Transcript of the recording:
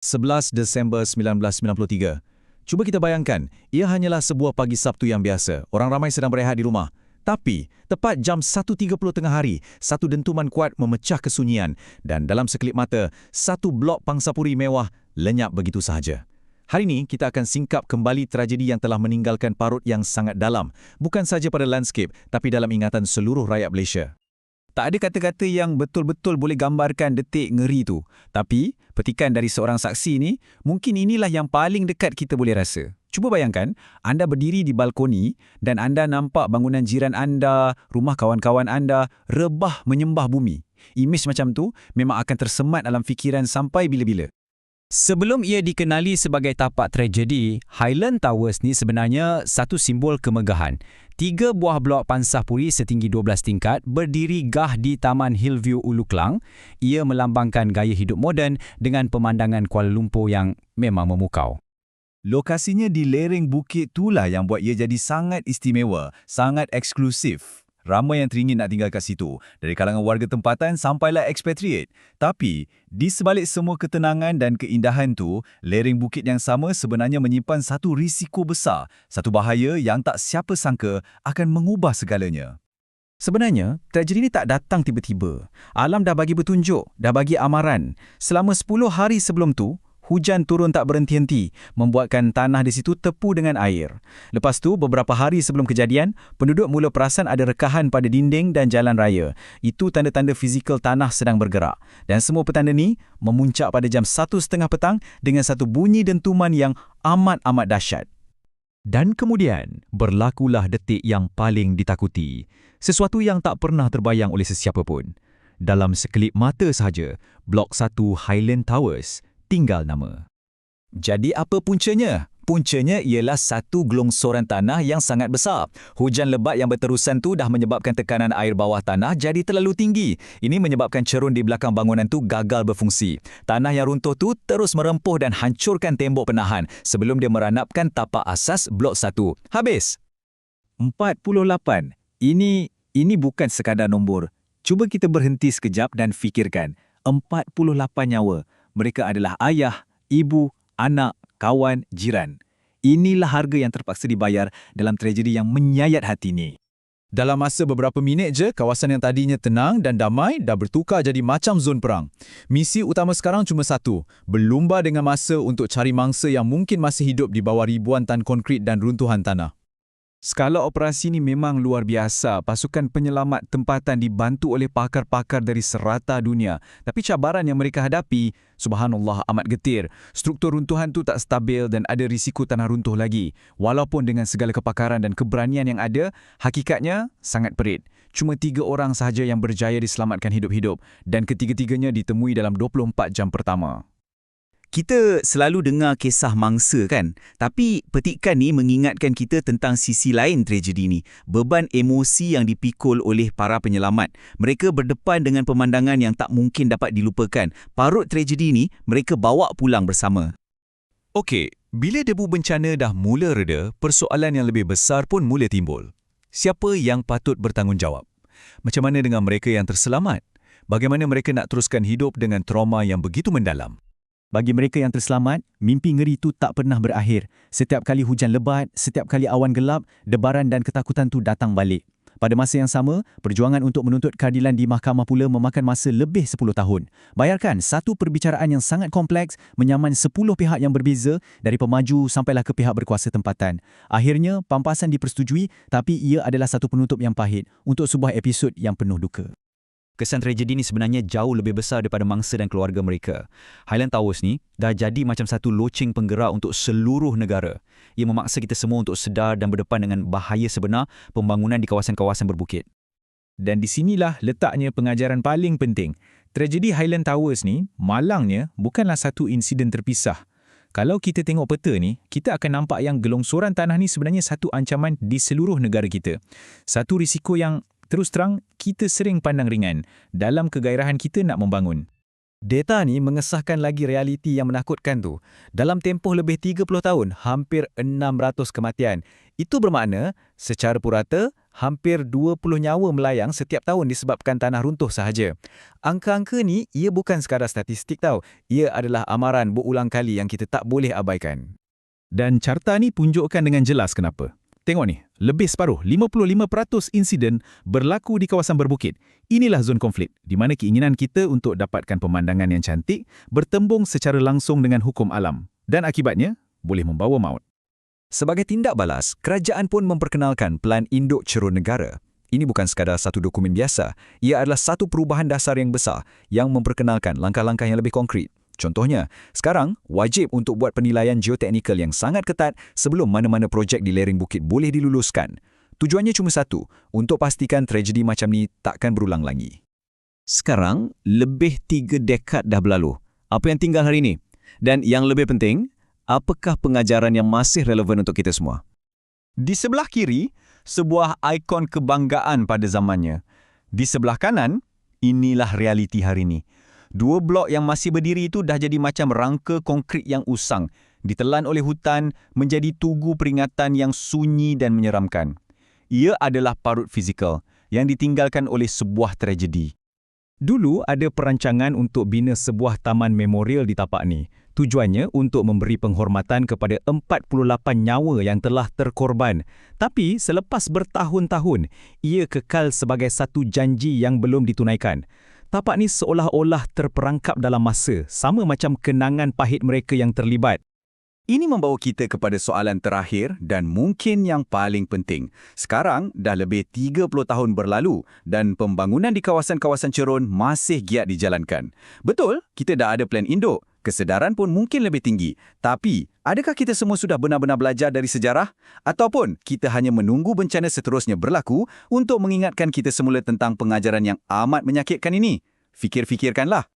11 Disember 1993. Cuba kita bayangkan, ia hanyalah sebuah pagi Sabtu yang biasa. Orang ramai sedang berehat di rumah. Tapi, tepat jam 1.30 tengah hari, satu dentuman kuat memecah kesunyian dan dalam sekelip mata, satu blok pangsapuri mewah lenyap begitu sahaja. Hari ini, kita akan singkap kembali tragedi yang telah meninggalkan parut yang sangat dalam, bukan sahaja pada landscape, tapi dalam ingatan seluruh rakyat Malaysia. Tak ada kata-kata yang betul-betul boleh gambarkan detik ngeri tu. Tapi, petikan dari seorang saksi ni, mungkin inilah yang paling dekat kita boleh rasa. Cuba bayangkan, anda berdiri di balkoni dan anda nampak bangunan jiran anda, rumah kawan-kawan anda, rebah menyembah bumi. Imej macam tu memang akan tersemat dalam fikiran sampai bila-bila. Sebelum ia dikenali sebagai tapak tragedi, Highland Towers ni sebenarnya satu simbol kemegahan. 3 buah blok pansapuri setinggi 12 tingkat berdiri gah di Taman Hillview Ulu Klang. Ia melambangkan gaya hidup moden dengan pemandangan Kuala Lumpur yang memang memukau. Lokasinya di lereng bukit itulah yang buat ia jadi sangat istimewa, sangat eksklusif. Ramai yang teringin nak tinggal kat situ, dari kalangan warga tempatan sampailah expatriate. Tapi, di sebalik semua ketenangan dan keindahan tu, lereng bukit yang sama sebenarnya menyimpan satu risiko besar, satu bahaya yang tak siapa sangka akan mengubah segalanya. Sebenarnya, tragedi ini tak datang tiba-tiba. Alam dah bagi petunjuk, dah bagi amaran. Selama 10 hari sebelum tu, hujan turun tak berhenti-henti, membuatkan tanah di situ tepu dengan air. Lepas tu, beberapa hari sebelum kejadian, penduduk mula perasan ada rekahan pada dinding dan jalan raya. Itu tanda-tanda fizikal tanah sedang bergerak. Dan semua petanda ni memuncak pada jam 1.30 petang dengan satu bunyi dentuman yang amat-amat dahsyat. Dan kemudian, berlakulah detik yang paling ditakuti. Sesuatu yang tak pernah terbayang oleh sesiapa pun. Dalam sekelip mata sahaja, Blok 1 Highland Towers tinggal nama. Jadi apa puncanya? Puncanya ialah satu gelongsoran tanah yang sangat besar. Hujan lebat yang berterusan tu dah menyebabkan tekanan air bawah tanah jadi terlalu tinggi. Ini menyebabkan cerun di belakang bangunan tu gagal berfungsi. Tanah yang runtuh tu terus merempuh dan hancurkan tembok penahan sebelum dia meranapkan tapak asas Blok 1. Habis. 48. Ini bukan sekadar nombor. Cuba kita berhenti sekejap dan fikirkan. 48 nyawa. Mereka adalah ayah, ibu, anak, kawan, jiran. Inilah harga yang terpaksa dibayar dalam tragedi yang menyayat hati ni. Dalam masa beberapa minit je, kawasan yang tadinya tenang dan damai dah bertukar jadi macam zon perang. Misi utama sekarang cuma satu, berlumba dengan masa untuk cari mangsa yang mungkin masih hidup di bawah ribuan tan konkrit dan runtuhan tanah. Skala operasi ni memang luar biasa. Pasukan penyelamat tempatan dibantu oleh pakar-pakar dari serata dunia. Tapi cabaran yang mereka hadapi, subhanallah, amat getir. Struktur runtuhan tu tak stabil dan ada risiko tanah runtuh lagi. Walaupun dengan segala kepakaran dan keberanian yang ada, hakikatnya sangat perit. Cuma 3 orang sahaja yang berjaya diselamatkan hidup-hidup dan ketiga-tiganya ditemui dalam 24 jam pertama. Kita selalu dengar kisah mangsa kan? Tapi petikan ni mengingatkan kita tentang sisi lain tragedi ni. Beban emosi yang dipikul oleh para penyelamat. Mereka berdepan dengan pemandangan yang tak mungkin dapat dilupakan. Parut tragedi ni mereka bawa pulang bersama. Okey, bila debu bencana dah mula reda, persoalan yang lebih besar pun mula timbul. Siapa yang patut bertanggungjawab? Macam mana dengan mereka yang terselamat? Bagaimana mereka nak teruskan hidup dengan trauma yang begitu mendalam? Bagi mereka yang terselamat, mimpi ngeri itu tak pernah berakhir. Setiap kali hujan lebat, setiap kali awan gelap, debaran dan ketakutan tu datang balik. Pada masa yang sama, perjuangan untuk menuntut keadilan di mahkamah pula memakan masa lebih 10 tahun. Bayarkan, satu perbicaraan yang sangat kompleks menyaman 10 pihak yang berbeza dari pemaju sampailah ke pihak berkuasa tempatan. Akhirnya, pampasan dipersetujui tapi ia adalah satu penutup yang pahit untuk sebuah episod yang penuh duka. Kesan tragedi ni sebenarnya jauh lebih besar daripada mangsa dan keluarga mereka. Highland Towers ni dah jadi macam satu loceng penggerak untuk seluruh negara. Ia memaksa kita semua untuk sedar dan berdepan dengan bahaya sebenar pembangunan di kawasan-kawasan berbukit. Dan di sinilah letaknya pengajaran paling penting. Tragedi Highland Towers ni, malangnya bukanlah satu insiden terpisah. Kalau kita tengok peta ni, kita akan nampak yang gelongsoran tanah ni sebenarnya satu ancaman di seluruh negara kita. Satu risiko yang terus terang kita sering pandang ringan dalam kegairahan kita nak membangun. Data ni mengesahkan lagi realiti yang menakutkan tu. Dalam tempoh lebih 30 tahun, hampir 600 kematian. Itu bermakna, secara purata, hampir 20 nyawa melayang setiap tahun disebabkan tanah runtuh sahaja. Angka-angka ni, ia bukan sekadar statistik tau. Ia adalah amaran berulang kali yang kita tak boleh abaikan. Dan carta ni punjukkan dengan jelas kenapa. Tengok ni, lebih separuh, 55% insiden berlaku di kawasan berbukit. Inilah zon konflik, di mana keinginan kita untuk dapatkan pemandangan yang cantik bertembung secara langsung dengan hukum alam. Dan akibatnya, boleh membawa maut. Sebagai tindak balas, kerajaan pun memperkenalkan Pelan Induk Cerun Negara. Ini bukan sekadar satu dokumen biasa, ia adalah satu perubahan dasar yang besar yang memperkenalkan langkah-langkah yang lebih konkret. Contohnya, sekarang wajib untuk buat penilaian geoteknikal yang sangat ketat sebelum mana-mana projek di lereng bukit boleh diluluskan. Tujuannya cuma satu, untuk pastikan tragedi macam ni takkan berulang lagi. Sekarang, lebih 3 dekad dah berlalu. Apa yang tinggal hari ini? Dan yang lebih penting, apakah pengajaran yang masih relevan untuk kita semua? Di sebelah kiri, sebuah ikon kebanggaan pada zamannya. Di sebelah kanan, inilah realiti hari ini. 2 blok yang masih berdiri itu dah jadi macam rangka konkrit yang usang, ditelan oleh hutan menjadi tugu peringatan yang sunyi dan menyeramkan. Ia adalah parut fizikal yang ditinggalkan oleh sebuah tragedi. Dulu ada perancangan untuk bina sebuah taman memorial di tapak ni. Tujuannya untuk memberi penghormatan kepada 48 nyawa yang telah terkorban. Tapi selepas bertahun-tahun, ia kekal sebagai satu janji yang belum ditunaikan. Tapak ni seolah-olah terperangkap dalam masa, sama macam kenangan pahit mereka yang terlibat. Ini membawa kita kepada soalan terakhir dan mungkin yang paling penting. Sekarang dah lebih 30 tahun berlalu dan pembangunan di kawasan-kawasan Cerun masih giat dijalankan. Betul, kita dah ada plan induk. Kesedaran pun mungkin lebih tinggi. Tapi, adakah kita semua sudah benar-benar belajar dari sejarah? Ataupun kita hanya menunggu bencana seterusnya berlaku untuk mengingatkan kita semula tentang pengajaran yang amat menyakitkan ini? Fikir-fikirkanlah.